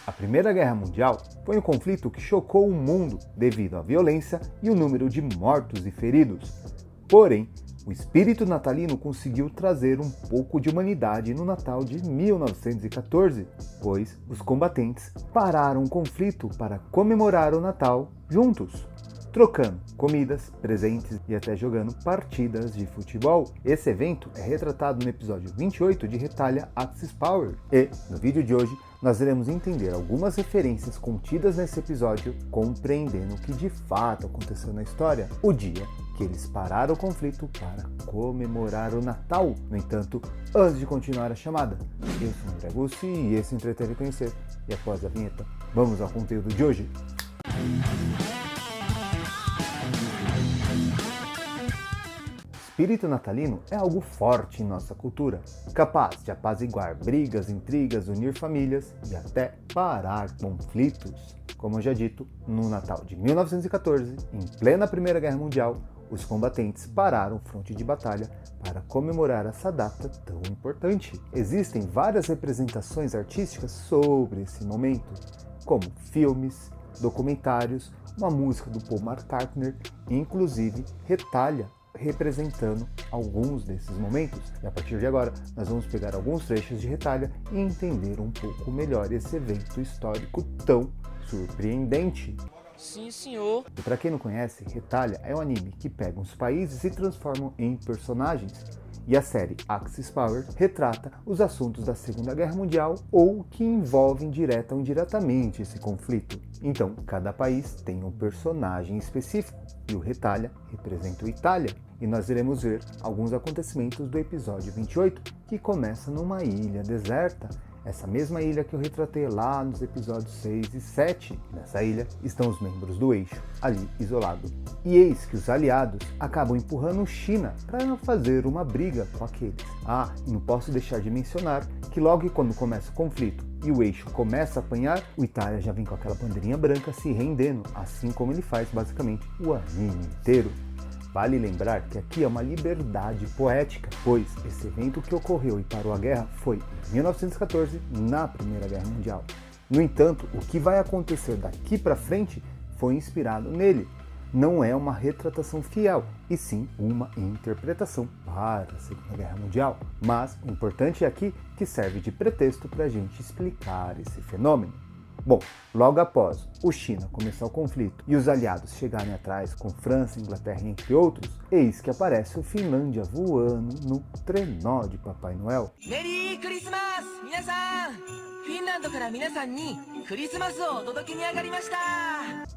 A Primeira Guerra Mundial foi um conflito que chocou o mundo devido à violência e o número de mortos e feridos. Porém, o espírito natalino conseguiu trazer um pouco de humanidade no Natal de 1914, pois os combatentes pararam o conflito para comemorar o Natal juntos, trocando comidas, presentes e até jogando partidas de futebol. Esse evento é retratado no episódio 28 de Retalha Axis Power. E, no vídeo de hoje, nós iremos entender algumas referências contidas nesse episódio, compreendendo o que de fato aconteceu na história, o dia que eles pararam o conflito para comemorar o Natal. No entanto, antes de continuar a chamada, eu sou o André Gussi e esse Entreter e Conhecer. E após a vinheta, vamos ao conteúdo de hoje. O espírito natalino é algo forte em nossa cultura, capaz de apaziguar brigas, intrigas, unir famílias e até parar conflitos. Como já dito, no Natal de 1914, em plena Primeira Guerra Mundial, os combatentes pararam o fronte de batalha para comemorar essa data tão importante. Existem várias representações artísticas sobre esse momento, como filmes, documentários, uma música do Paul McCartney, inclusive Retalha, representando alguns desses momentos. E a partir de agora, nós vamos pegar alguns trechos de Retalha e entender um pouco melhor esse evento histórico tão surpreendente. Sim, senhor. E para quem não conhece, Retalha é um anime que pega uns países e transforma em personagens. E a série Axis Power retrata os assuntos da Segunda Guerra Mundial ou que envolvem direta ou indiretamente esse conflito. Então, cada país tem um personagem específico e o Retalha representa o Itália. E nós iremos ver alguns acontecimentos do episódio 28, que começa numa ilha deserta. Essa mesma ilha que eu retratei lá nos episódios 6 e 7. Nessa ilha estão os membros do eixo, ali isolado. E eis que os aliados acabam empurrando China para fazer uma briga com aqueles. E não posso deixar de mencionar que logo quando começa o conflito e o eixo começa a apanhar, o Itália já vem com aquela bandeirinha branca se rendendo, assim como ele faz basicamente o anime inteiro. Vale lembrar que aqui é uma liberdade poética, pois esse evento que ocorreu e parou a guerra foi em 1914, na Primeira Guerra Mundial. No entanto, o que vai acontecer daqui para frente foi inspirado nele. Não é uma retratação fiel, e sim uma interpretação para a Segunda Guerra Mundial. Mas o importante é aqui que serve de pretexto para a gente explicar esse fenômeno. Bom, logo após o China começar o conflito e os aliados chegarem atrás com França, Inglaterra entre outros, eis que aparece o Finlândia voando no trenó de Papai Noel. Merry Christmas! Minasan! Finlândia para minasan ni Christmas o otodoke ni agarimashita!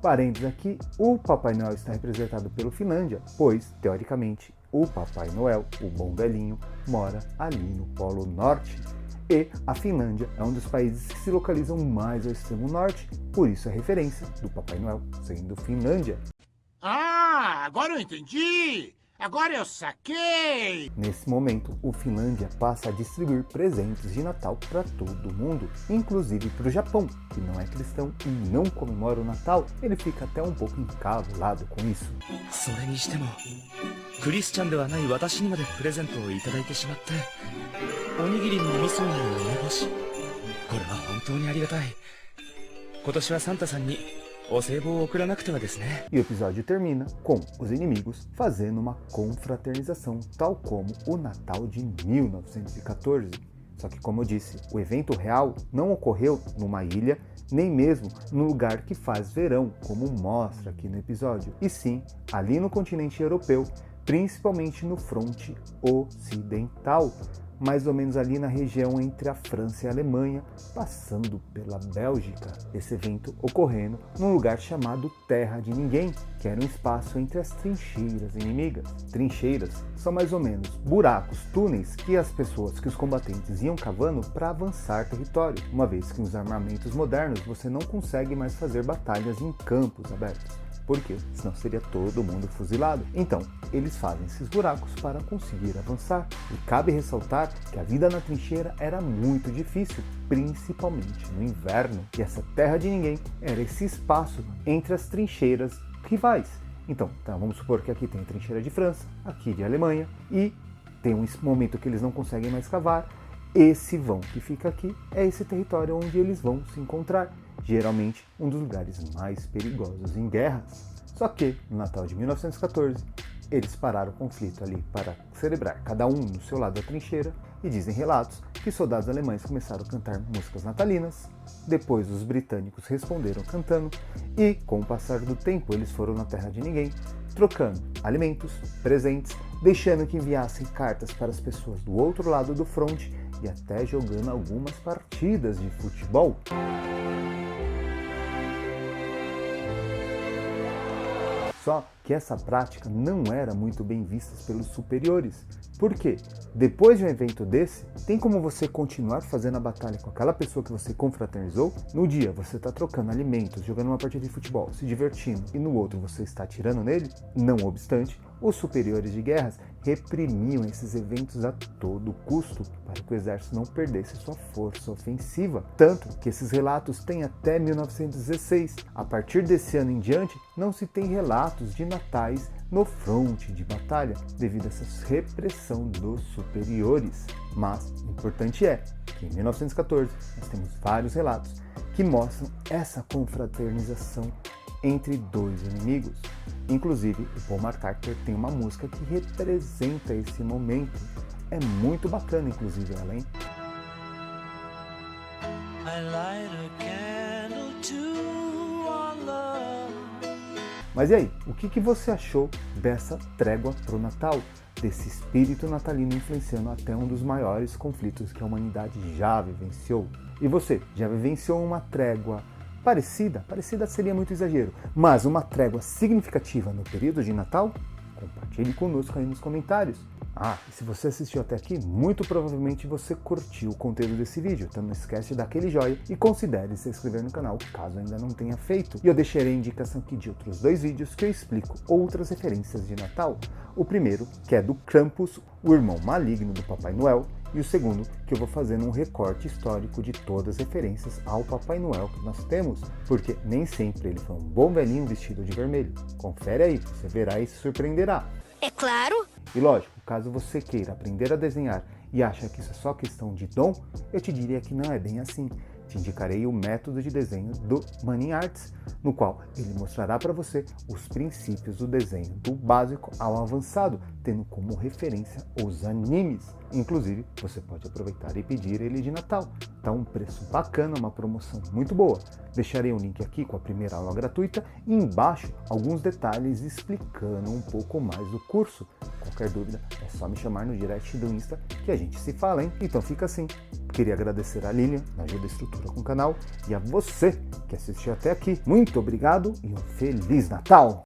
Parênteses aqui, o Papai Noel está representado pelo Finlândia, pois, teoricamente, o Papai Noel, o bom velhinho, mora ali no Polo Norte. E a Finlândia é um dos países que se localizam mais ao extremo norte, por isso a referência do Papai Noel sendo Finlândia. Agora eu entendi! Agora eu saquei! Nesse momento, o Finlândia passa a distribuir presentes de Natal para todo mundo, inclusive para o Japão, que não é cristão e não comemora o Natal. Ele fica até um pouco encabulado com isso. それにしてもクリスチャンではない私にまでプレゼントをいただいてしまって、おにぎりに味噌に梅干し、これは本当にありがたい。今年はサンタさんにお歳暮を送らなくてはですね。 E o episódio termina com os inimigos fazendo uma confraternização, tal como o Natal de 1914. Só que, como eu disse, o evento real não ocorreu numa ilha, nem mesmo no lugar que faz verão, como mostra aqui no episódio, e sim ali no continente europeu, principalmente no fronte ocidental, mais ou menos ali na região entre a França e a Alemanha, passando pela Bélgica. Esse evento ocorrendo num lugar chamado Terra de Ninguém, que era um espaço entre as trincheiras inimigas. Trincheiras são mais ou menos buracos, túneis que os combatentes iam cavando para avançar território, uma vez que nos armamentos modernos você não consegue mais fazer batalhas em campos abertos. Por quê? Senão seria todo mundo fuzilado. Então, eles fazem esses buracos para conseguir avançar. E cabe ressaltar que a vida na trincheira era muito difícil, principalmente no inverno. E essa Terra de Ninguém era esse espaço entre as trincheiras rivais. Então, vamos supor que aqui tem a trincheira de França, aqui de Alemanha, e tem um momento que eles não conseguem mais cavar, esse vão que fica aqui é esse território onde eles vão se encontrar, geralmente um dos lugares mais perigosos em guerras. Só que, no Natal de 1914, eles pararam o conflito ali para celebrar, cada um no seu lado da trincheira, e dizem relatos que soldados alemães começaram a cantar músicas natalinas, depois os britânicos responderam cantando, e com o passar do tempo eles foram na terra de ninguém, trocando alimentos, presentes, deixando que enviassem cartas para as pessoas do outro lado do fronte e até jogando algumas partidas de futebol. Só que essa prática não era muito bem vista pelos superiores. Por quê? Depois de um evento desse, tem como você continuar fazendo a batalha com aquela pessoa que você confraternizou? No dia você está trocando alimentos, jogando uma partida de futebol, se divertindo, e no outro você está atirando nele? Não obstante, os superiores de guerras reprimiam esses eventos a todo custo para que o exército não perdesse sua força ofensiva. Tanto que esses relatos têm até 1916. A partir desse ano em diante, não se tem relatos de natais no fronte de batalha, devido a essa repressão dos superiores. Mas o importante é que em 1914 nós temos vários relatos que mostram essa confraternização entre dois inimigos. Inclusive, o Paul McCartney tem uma música que representa esse momento. É muito bacana, inclusive, ela, hein? Mas e aí, o que você achou dessa trégua pro Natal? Desse espírito natalino influenciando até um dos maiores conflitos que a humanidade já vivenciou? E você, já vivenciou uma trégua parecida seria muito exagero, mas uma trégua significativa no período de Natal? Compartilhe conosco aí nos comentários. E se você assistiu até aqui, muito provavelmente você curtiu o conteúdo desse vídeo, então não esquece de dar aquele joinha e considere se inscrever no canal, caso ainda não tenha feito. E eu deixarei a indicação aqui de outros 2 vídeos que eu explico outras referências de Natal. O primeiro, que é do Krampus, o irmão maligno do Papai Noel, e o segundo, que eu vou fazer um recorte histórico de todas as referências ao Papai Noel que nós temos, porque nem sempre ele foi um bom velhinho vestido de vermelho. Confere aí, você verá e se surpreenderá. É claro! E lógico, caso você queira aprender a desenhar e acha que isso é só questão de dom, eu te diria que não é bem assim. Te indicarei o método de desenho do Manning Arts, no qual ele mostrará para você os princípios do desenho do básico ao avançado, tendo como referência os animes. Inclusive, você pode aproveitar e pedir ele de Natal. Tá um preço bacana, uma promoção muito boa. Deixarei um link aqui com a primeira aula gratuita e embaixo alguns detalhes explicando um pouco mais do curso. Qualquer dúvida é só me chamar no direct do Insta que a gente se fala, hein? Então fica assim. Queria agradecer a Lilian, na ajuda e estrutura com o canal, e a você que assistiu até aqui. Muito obrigado e um Feliz Natal!